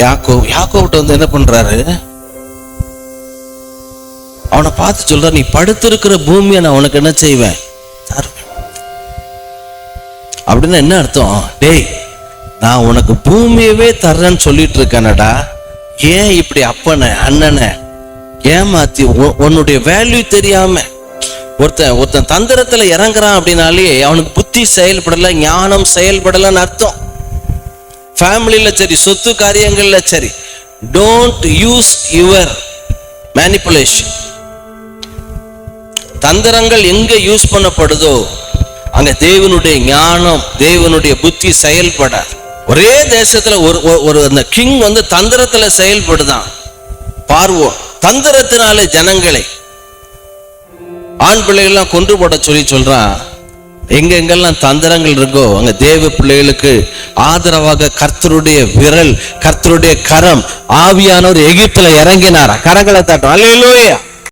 யாக்கோபிட்ட வந்து என்ன பண்றாரு, அவனை பார்த்து சொல்ற, நீ படுத்திருக்கிற பூமியை நான் உனக்கு என்ன செய்வேன் அப்படின்னு. என்ன அர்த்தம்? டேய், நான் உனக்கு பூமியவே தர்றேன்னு சொல்லிட்டு இருக்கேனடா, ஏன் இப்படி அப்பனை அண்ணனை ஏமாத்தி உன்னுடைய வேல்யூ தெரியாம ஒருத்தன் தந்திரத்துல இறங்குறான் அப்படின்னாலே அவனுக்கு புத்தி செயல்படல, ஞானம் செயல்படலன்னு அர்த்தம். ஃபேமிலியில சரி, சொத்து காரியங்கள்ல சரி, டோன்ட் யூஸ் யுவர் மேனிபுலேஷன். தந்திரங்கள் எங்க யூஸ் பண்ணப்படுதோ அங்க தேவனுடைய ஞானம், தேவனுடைய புத்தி செயல்படாது. ஒரே தேசத்துல ஒரு அந்த கிங் வந்து தந்திரத்துல செயல்படுதான். பார்வோன் தந்திரத்தினாலே ஜனங்களை, ஆண் பிள்ளைகள்லாம் கொன்று போட சொல்றான். எங்கெங்கெல்லாம் தந்திரங்கள் இருக்கோ அங்க தேவ பிள்ளைகளுக்கு ஆதரவாக கர்த்தருடைய விரல், கர்த்தருடைய கரம், ஆவியானவர் எகிப்துல இறங்கினாரா? கரங்களை தட்டும். அல்லேலூயா.